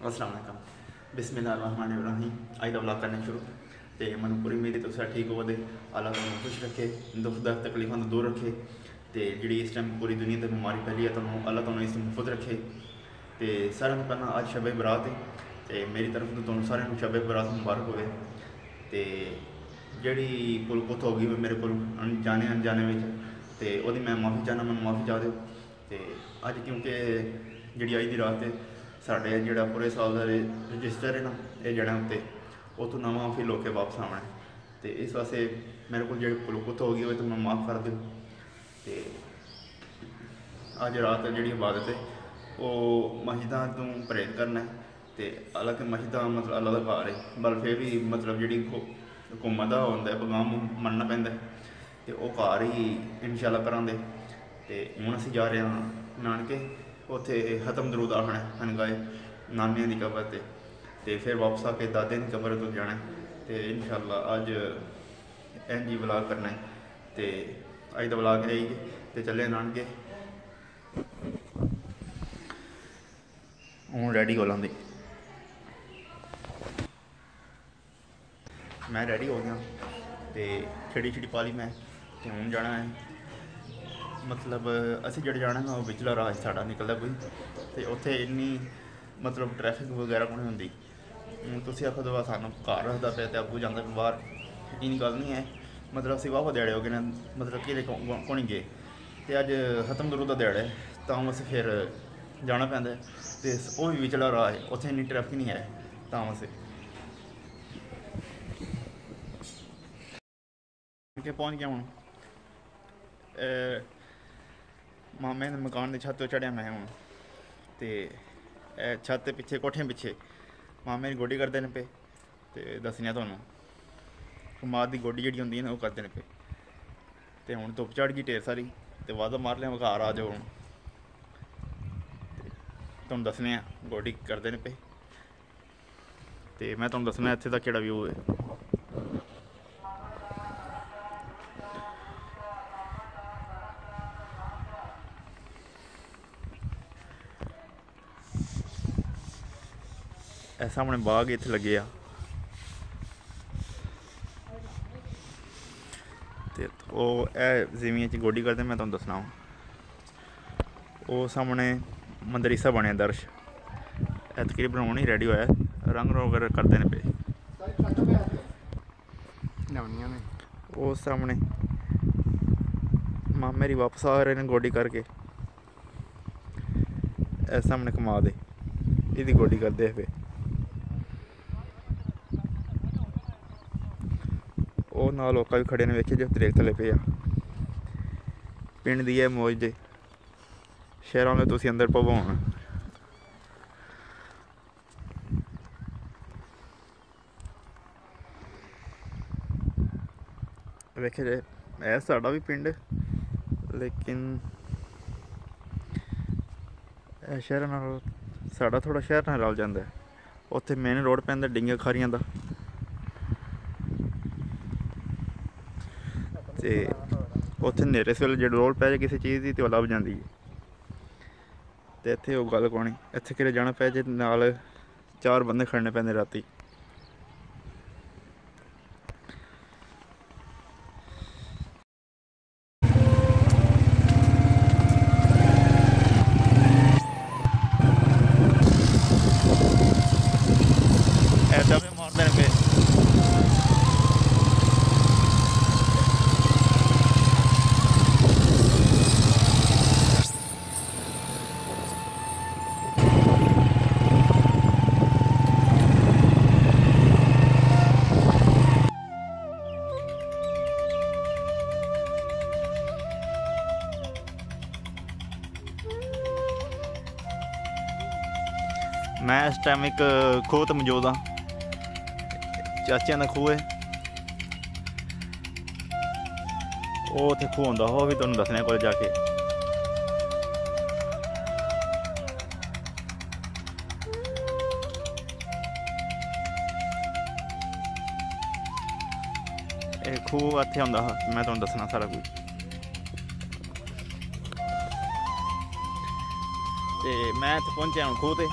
अस्सलाम वालेकुम बिस्मिल्लाहिर्रहमानिर्रहीम। अज दा व्लॉग करना शुरू। तो मैं पूरी उम्मीद है तुम ठीक हो दे, अल्लाह तुम खुश रखे, दुख दर्द तकलीफों तो दूर रखे। तो जी इस टाइम पूरी दुनिया की बीमारी फैली है, तुम अल्लाह तुम इस मुहफत रखे। तो सारे को पहला अज शब बरात है, तो मेरी तरफ तो तुम सारे शब बरात मुबारक होवे। तो जी पुल पुत हो गई मेरे को जाने अनजाने में, तो वो मैं माफ़ी चाहना, मैं माफ़ी चाह दो। तो अज क्योंकि जी अज की रात साढ़े जोड़ा पूरे साल का रजिस्टर है ना, ये जड़ा उत्ते वो तो नवा फिल होकर वापस आना है। तो इस वास्ते मेरे को जो पुलकुत हो गई तो मैं माफ़ कर दूँ। तो अज रात जी इबादत है वो मस्जिदा तू परहेज करना है। तो हालांकि मस्जिदा मतलब अल्लाह का घर है, बल फिर भी मतलब जी हुकूमत का होंगे पैगाम मनना पैंदा है। तो वह घर ही इंशाअल्लाह करांदे। तो हूँ असीं जा रहे हैं नानके, उत्थे खत्म दरूद आखना है हनगाए नानिया की कबर से। तो फिर वापस आके दादे की कबर तो जाना है। तो इंशाअल्लाह अज इंज ही व्लॉग करना है। तो अज का व्लॉग है ही। तो चले नानके हूँ रेडी हो लांदी। मैं रेडी हो गया, तो छिड़ी छिड़ी पा ली मैं। तो हूँ जाना है, मतलब असी जड़े जाना ना वो बिचला राह साड़ा निकलता कोई। तो उत्थे इन्नी मतलब ट्रैफिक वगैरह को नहीं होंगी। हूँ तुम आखो तो सानू घर रखता पे तो अबू जाता पे बाहर, इन्नी गल नहीं है। मतलब असी वाह दिहाड़े हो गए न, मतलब कि कौन गए। तो अज खत्म दरूद का दिहाड़ा है, तो अस फिर जाना पैंदा है। तो वह भी बिचला राह है, उत्थे इन्नी ट्रैफिक नहीं है, तो अस पहुँच गया। हूँ मामे ने मकान की छत तो चढ़िया मैं हूँ। तो छत के पिछे कोठिया पिछे मामे की गोडी करते हैं पे। तो दसने थोनों कमाद की गोडी जी होंगी वो करते हैं पे। तो हूँ धुप चढ़ गई ढेर सारी, तो वादा मार लिया घर आ जाओ। हूँ तुम दसने गोडी करते हैं पे। तो मैं तुम दसना इत्थे का केड़ा व्यू है। सामने बाग इत्थे लगे आ। तो जिमिया च गोडी करते मैं तुम दसना। वो सामने मंदरीसा बने दर्श तकरीबन होने ही रेडी होया, रंग रोगर करते हैं पे। वो सामने मामे री वापस आ रहे हैं गोडी करके। सामने कमा दे इहदी गोडी करते पे। वो ना लोग भी खड़े ने वेखे जो तरेक थले पे आ। पिंड दी है मौज दे, शहरों में तुसी अंदर भवन। वेखे जाए है साड़ा भी पिंड, लेकिन शहर नाल साड़ा थोड़ा शहर नाल रल जाता है। उत्थे मेन रोड पैंदा डिंगे खारियां दा। तो उत्थे नेरे सवेले जो रोड पै जाए किसी चीज़ की तो लभ जाती है। तो इत्थे वो गल कोनी, इत्थे कि जाना पै जाए नाल चार बंदे खड़ने पैंदे राती। ऐसा भी मारते पे। मैं इस टाइम एक खूह तो मौजूद हाँ, चाचिया का खूह है। वो उत्थे खूह होंदा, वो भी तुहानूं दसने को जाके। खूह इत्थे होंदा, मैं तुहानूं दसना सारा कुछ। तो मैं इत्थे पहुंचा हूँ खूह ते।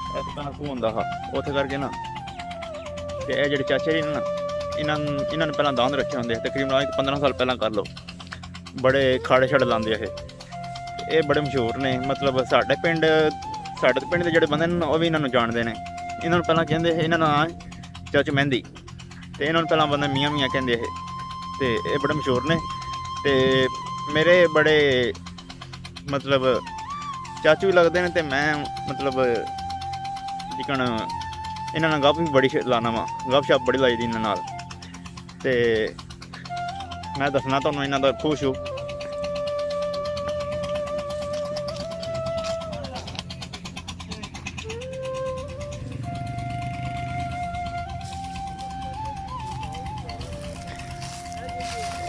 इस तरह खूह होंदा हा उत्थे करके ना। ते ये जेह्ड़े चाचे जी ने ना इन्होंने पहला दांद रखे होंगे तकरीबन 15 साल पहला कर लो। बड़े खाड़े छड़े लाते है ये बड़े मशहूर ने। मतलब साढ़े पिंड के जोड़े बंदे ने वह भी इन्होंने जानते हैं। इन्होंने पहला कहते हैं इन्होंने नाम चाचू मेहंदी तो इन्होंने पहला बंदे मियाँ मियाँ कहते हैं तो ये बड़े मशहूर ने। तो मेरे बड़े मतलब चाचू भी लगते हैं तो मैं मतलब जिकन इन्होंने गप भी बड़ी लाना वा गप शप बड़ी लाई दी इन्होंने ते मैं दसना तुहानूं इन्हां दा खूह शू।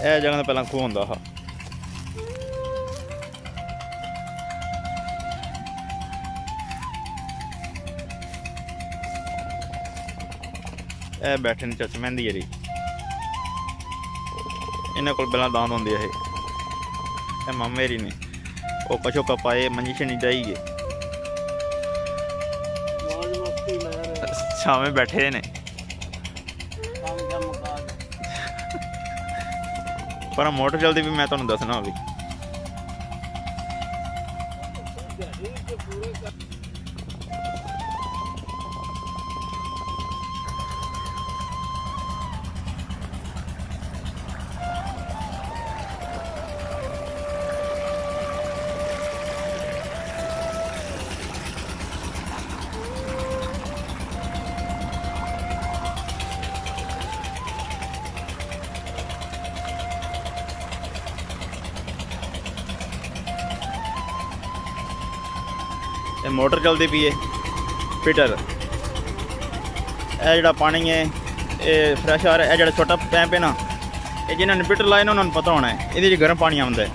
यह जगह पहला खूह होंदा हा। ए बैठे ने चाचा मेहंदी जी इन्होंने को पहला दांद होंगे है मामा मेरी ने ओका शोका पाए मंजी शनी जाइए शामे बैठे ने पर मोटर चलती भी मैं तुहानूं दसना अभी। मोटर चलती पी है फिटर जो पानी है ये फ्रैश आ रहा है। जो छोटा पैंप है ना ये जिन्होंने फिटर लाए ना उन्होंने पता होना है ये गर्म पानी आता है।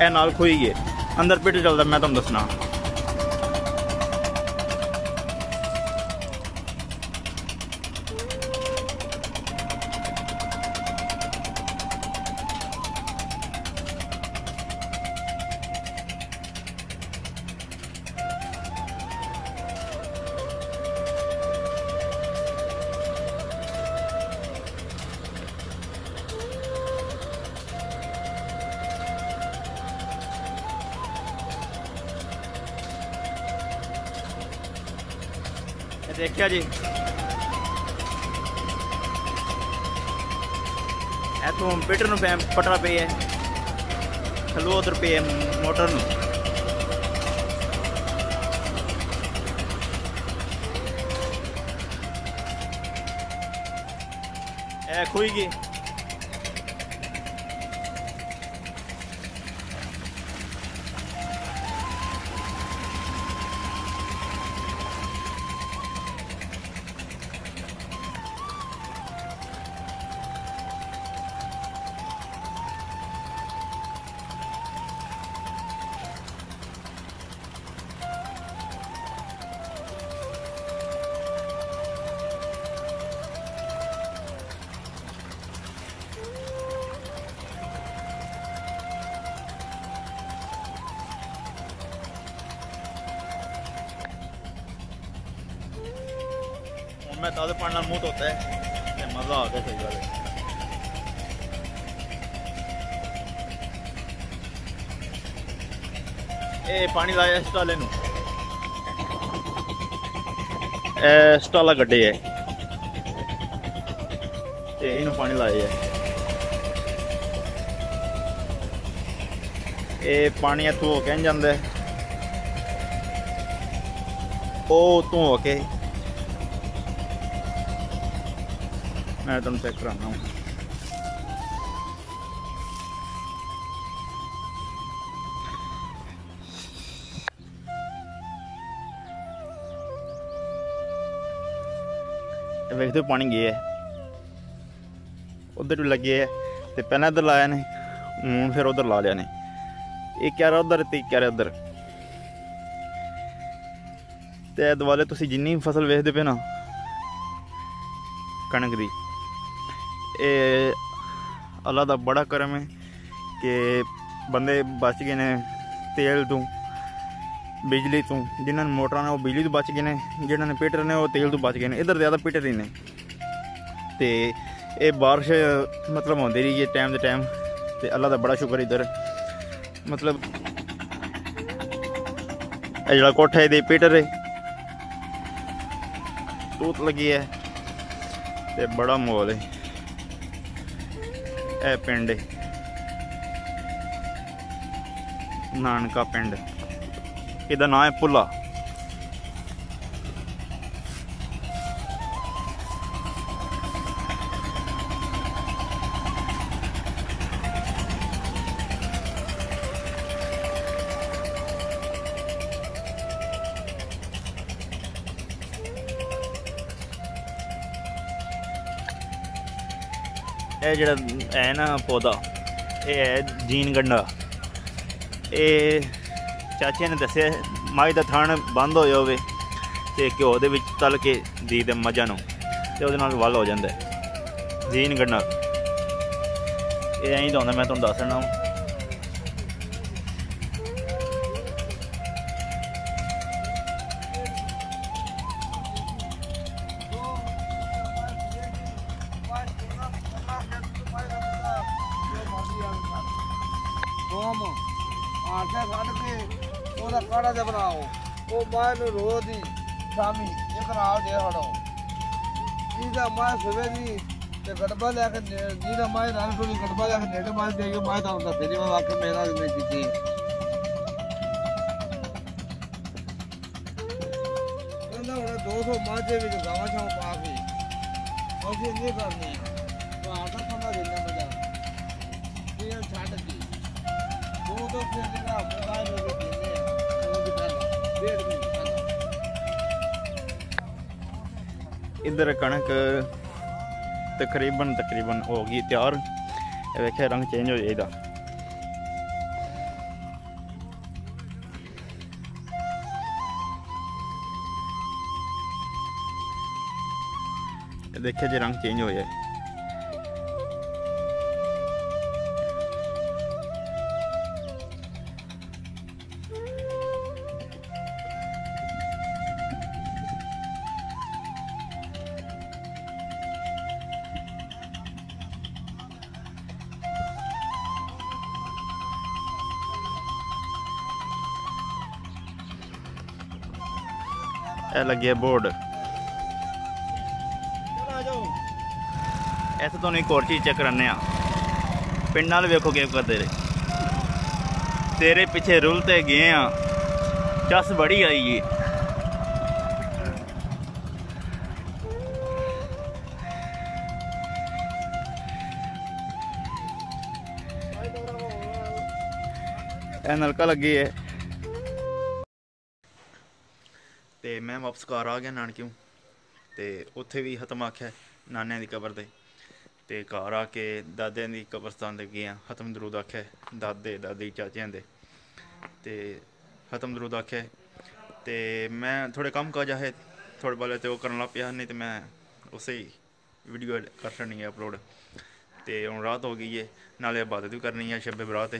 यह नाल खुई गए अंदर फिटर चलता मैं तुम दसना। देखिया जी इतों फिटर नूं पटना पे है थलो उधर पे है मोटर नूं। ए खुई गई मैं ताज़े पानी मुँह धोता है तो मज़ा आ गया। सही गल है पानी लाया स्टाले नूं स्टाला गड्ढे है तो इनू पानी लाया है। ये पानी इतों हो के जाता है वो उतों हो के मैं तुम चेक कराना हूँ। वेखते हो पानी गया है उधर भी लगे है तो पहले इधर लाया ने हूँ फिर उधर ला लिया ने। एक क्या रहा उधर तो एक क्या रहा उधर ते दुआले तुसी जिन्नी फसल वेखदे पे ना कणक दी अल्लाह दा बड़ा करम है कि बंदे बच गए ने तेल तो बिजली तो जिन्होंने मोटर ने वो बिजली तो बच गए ने, जिन्होंने पीटर ने वो तेल तो बच गए ने। इधर ज़्यादा पीटर ही ने। तो ये बारिश मतलब होती रही है टाइम टू टाइम। तो अल्लाह का बड़ा शुक्र इधर मतलब जो कोठा है पीटर है तूत लगी है। तो बड़ा माहौल है। यह पिंड है नानका पिंड, इहदा नाम है पुला। यह जो है ना पौधा ये है जीन गंढा। ये चाचे ने दसिया माई का थण बंद हो जाए तो घ्यो के तल के दी दे मझां नूं ते उहदे नाल वल हो जाता है जीन गंढा। ये ऐं तो मैं तुहानूं दस देना। आटे खड़ के ਉਹਦਾ ਕਾੜਾ ਜਿਹਾ ਬਣਾਓ। ਉਹ ਮਾਂ ਨੂੰ ਰੋਜ਼ ਹੀ ਸ਼ਾਮੀ ਇੱਕ ਰਾਤ ਦੇ ਹੜੋ ਇਹਦਾ ਮਾਂ ਸਵੇਰੀ ਤੇ ਗੜਬਾ ਲੈ ਕੇ ਜਿਹਦਾ ਮਾਂ ਨਾਲ ਕੋਈ ਗੜਬਾ ਲੈ ਕੇ ਨੇੜੇ ਮਾਂ ਦੇ ਕੇ ਮਾਂ ਤਾਂ ਦੱਸੇ ਜੀ ਮੈਂ ਵਾਕਿਆ ਮੇਰਾ ਨਹੀਂ ਕੀਤੀ। ਕਹਿੰਦਾ ਹੁਣ 200 ਮਾਝੇ ਵਿੱਚ ਗਾਵਾਂ ਛਾਂ ਪਾ ਕੇ ਅਸੀਂ ਨਹੀਂ ਕਰਨੀ ਤਾਂ ਆਟਾ ਖਾਣਾ ਦੇਣਾ ਮਜ਼ਾ ਇਹ ਛੱਡ ਦੀ ਦੋ ਦੋ ਫਿਰ ਜਿਹੜਾ ਮੋਬਾਈਲ ਹੋ ਕੇ ਦੇਣੇ ਆ ਉਹ ਵੀ ਪਹਿਲਾਂ ਡੇਢ ਮਹੀਨੇ ਪਹਿਲਾਂ। इधर कणक तकरीबन हो गई तैयार। वेखे रंग चेंज हो जाएगा। देखिए जी रंग चेंज हो जाए। लगे बोर्ड ऐसे तो नहीं एक और चीज़ चेक करने पिंड वाले वेखो के करते रहे तेरे पीछे रुलते गए हैं चस बड़ी आई है। नलका लगी है। तो मैं वापस घर आ गया नानकियों। तो उत्थे भी खत्म आख्या नानिया की कबर से। तो घर आके दादे की कब्रस्तान से गए खत्म दरूद आख्या दादे दादी चाचिया दे। तो खत्म दरूद आख्या। तो मैं थोड़े कम काज है थोड़े बाले तो करन लग पिया नहीं तो मैं उसे ही वीडियो कर छड़नी है अपलोड। तो हूँ रात हो गई है नाले इबादत भी करनी है शब बरात।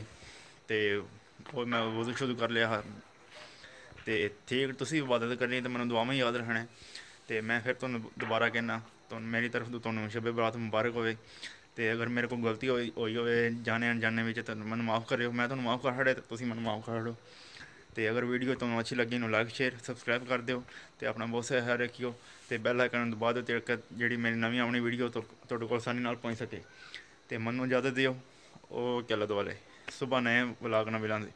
तो मैं वजू शुरू कर लिया। तो ठीक तुसी इबादत करनी तो मैं दुआवां याद रखना। तो मैं फिर तुहानूं दोबारा कहना तो मेरी तरफ तो तुहानूं शब बरात मुबारक होवे। तो अगर मेरे को गलती होई होवे जाने अनजाने में तो मैनूं माफ़ करियो। मैं तुहानूं माफ़ कर छड़िया तो तुसीं मैनूं माफ़ कर छड़ो। तो अगर वीडियो तुहानूं अच्छी लगी इनूं लाइक शेयर सबसक्राइब कर दिओ। तो अपना बहुत सा ख्याल रखियो। तो बैल आइकन दबा दो जिहड़ी मेरी नवीं आउणी वीडियो तुहाडे कोल आसानी नाल पहुंच सके। तो मैनूं इजाजत दिओ। ओके अल्लाह दुआले सुबह नए व्लॉग नाल मिलांगे।